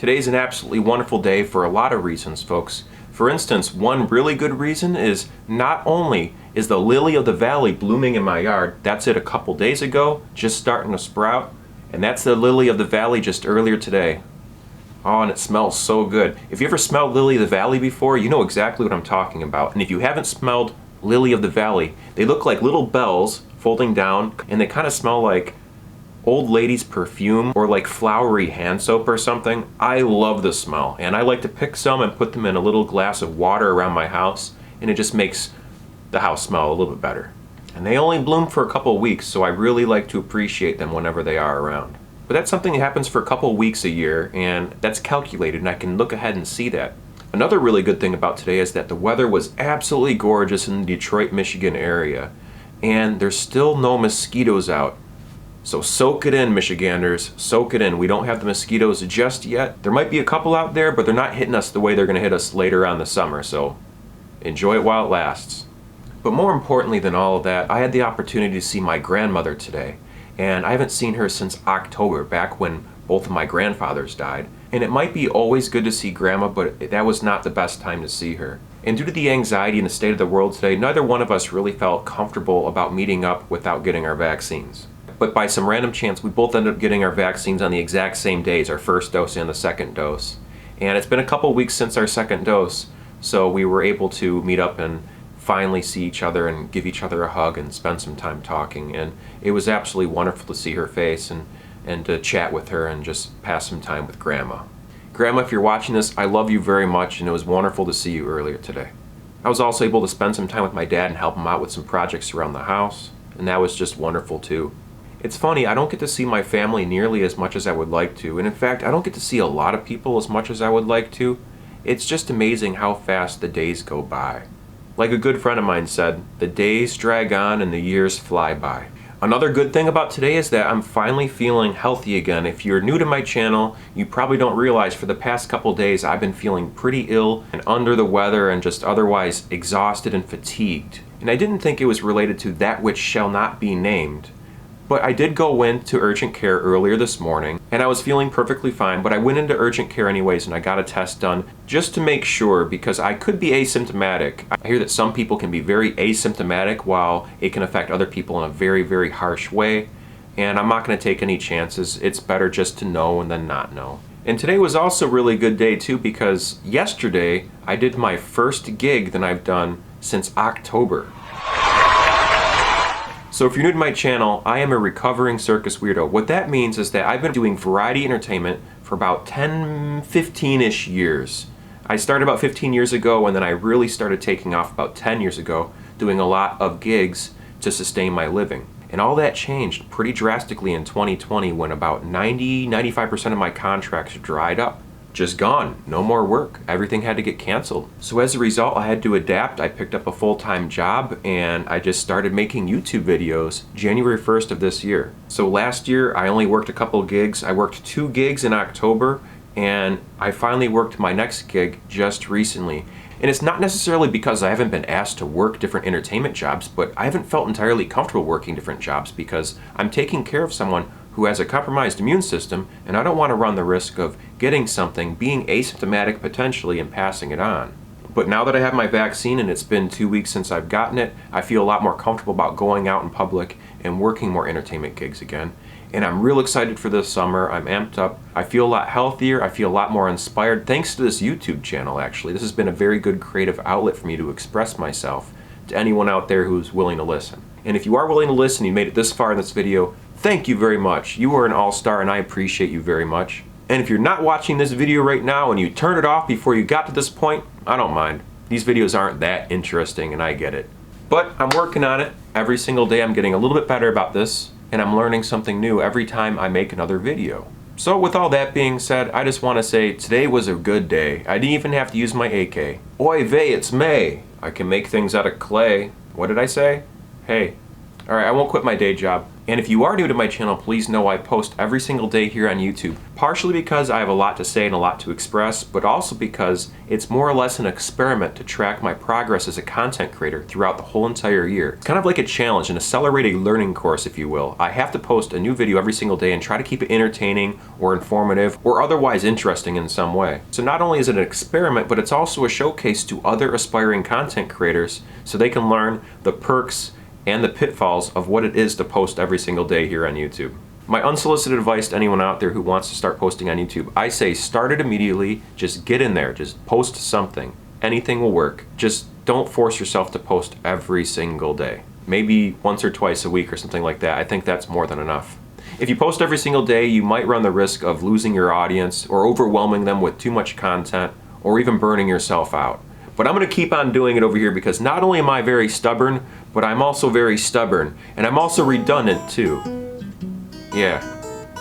Today's an absolutely wonderful day for a lot of reasons, folks. For instance, one really good reason is not only is the lily of the valley blooming in my yard, that's it a couple days ago, just starting to sprout, and that's the lily of the valley just earlier today. Oh, and it smells so good. If you ever smelled lily of the valley before, you know exactly what I'm talking about. And if you haven't smelled lily of the valley, they look like little bells folding down, and they kind of smell like old lady's perfume or like flowery hand soap or something. I love the smell, and I like to pick some and put them in a little glass of water around my house, and it just makes the house smell a little bit better. And they only bloom for a couple of weeks, so I really like to appreciate them whenever they are around. But that's something that happens for a couple of weeks a year, and that's calculated, and I can look ahead and see that. Another really good thing about today is that the weather was absolutely gorgeous in the Detroit, Michigan area, and there's still no mosquitoes out. So soak it in, Michiganders, soak it in. We don't have the mosquitoes just yet. There might be a couple out there, but they're not hitting us the way they're gonna hit us later on the summer, so enjoy it while it lasts. But more importantly than all of that, I had the opportunity to see my grandmother today. And I haven't seen her since October, back when both of my grandfathers died. And it might be always good to see Grandma, but that was not the best time to see her. And due to the anxiety and the state of the world today, neither one of us really felt comfortable about meeting up without getting our vaccines. But by some random chance, we both ended up getting our vaccines on the exact same days, our first dose and the second dose. And it's been a couple weeks since our second dose, so we were able to meet up and finally see each other and give each other a hug and spend some time talking. And it was absolutely wonderful to see her face and to chat with her and just pass some time with Grandma. Grandma, if you're watching this, I love you very much, and it was wonderful to see you earlier today. I was also able to spend some time with my dad and help him out with some projects around the house, and that was just wonderful too. It's funny, I don't get to see my family nearly as much as I would like to, and in fact, I don't get to see a lot of people as much as I would like to. It's just amazing how fast the days go by. Like a good friend of mine said, the days drag on and the years fly by. Another good thing about today is that I'm finally feeling healthy again. If you're new to my channel, you probably don't realize for the past couple days I've been feeling pretty ill and under the weather and just otherwise exhausted and fatigued. And I didn't think it was related to that which shall not be named. But I did go into urgent care earlier this morning, and I was feeling perfectly fine, but I went into urgent care anyways and I got a test done just to make sure, because I could be asymptomatic. I hear that some people can be very asymptomatic while it can affect other people in a very, very harsh way, and I'm not going to take any chances. It's better just to know and then not know. And today was also a really good day too, because yesterday I did my first gig that I've done since October. So if you're new to my channel, I am a recovering circus weirdo. What that means is that I've been doing variety entertainment for about 15-ish years. I started about 15 years ago, and then I really started taking off about 10 years ago, doing a lot of gigs to sustain my living. And all that changed pretty drastically in 2020 when about 90–95% of my contracts dried up. Just gone, no more work. Everything had to get canceled. So as a result, I had to adapt. I picked up a full-time job and I just started making YouTube videos January 1st of this year. So last year, I only worked a couple gigs. I worked 2 gigs in October, and I finally worked my next gig just recently. And it's not necessarily because I haven't been asked to work different entertainment jobs, but I haven't felt entirely comfortable working different jobs because I'm taking care of someone who has a compromised immune system, and I don't want to run the risk of getting something, being asymptomatic potentially, and passing it on. But now that I have my vaccine and it's been 2 weeks since I've gotten it, I feel a lot more comfortable about going out in public and working more entertainment gigs again. And I'm real excited for this summer. I'm amped up. I feel a lot healthier. I feel a lot more inspired thanks to this YouTube channel, actually. This has been a very good creative outlet for me to express myself to anyone out there who's willing to listen. And if you are willing to listen, you made it this far in this video, thank you very much. You are an all-star and I appreciate you very much. And if you're not watching this video right now and you turned it off before you got to this point, I don't mind. These videos aren't that interesting and I get it. But I'm working on it. Every single day I'm getting a little bit better about this, and I'm learning something new every time I make another video. So with all that being said, I just want to say today was a good day. I didn't even have to use my AK. Oy vey, it's May. I can make things out of clay. What did I say? Hey. Alright, I won't quit my day job. And if you are new to my channel, please know I post every single day here on YouTube, partially because I have a lot to say and a lot to express, but also because it's more or less an experiment to track my progress as a content creator throughout the whole entire year. It's kind of like a challenge, an accelerated learning course, if you will. I have to post a new video every single day and try to keep it entertaining or informative or otherwise interesting in some way. So not only is it an experiment, but it's also a showcase to other aspiring content creators so they can learn the perks and the pitfalls of what it is to post every single day here on YouTube. My unsolicited advice to anyone out there who wants to start posting on YouTube, I say start it immediately, just get in there, just post something. Anything will work. Just don't force yourself to post every single day. Maybe once or twice a week or something like that. I think that's more than enough. If you post every single day, you might run the risk of losing your audience or overwhelming them with too much content or even burning yourself out. But I'm going to keep on doing it over here because not only am I very stubborn, but I'm also very stubborn. And I'm also redundant too. Yeah,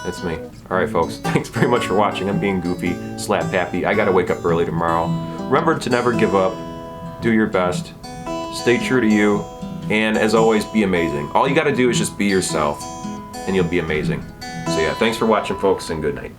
that's me. Alright folks, thanks very much for watching. I'm being goofy, slap happy. I gotta wake up early tomorrow. Remember to never give up. Do your best. Stay true to you. And as always, be amazing. All you gotta do is just be yourself. And you'll be amazing. So yeah, thanks for watching folks, and good night.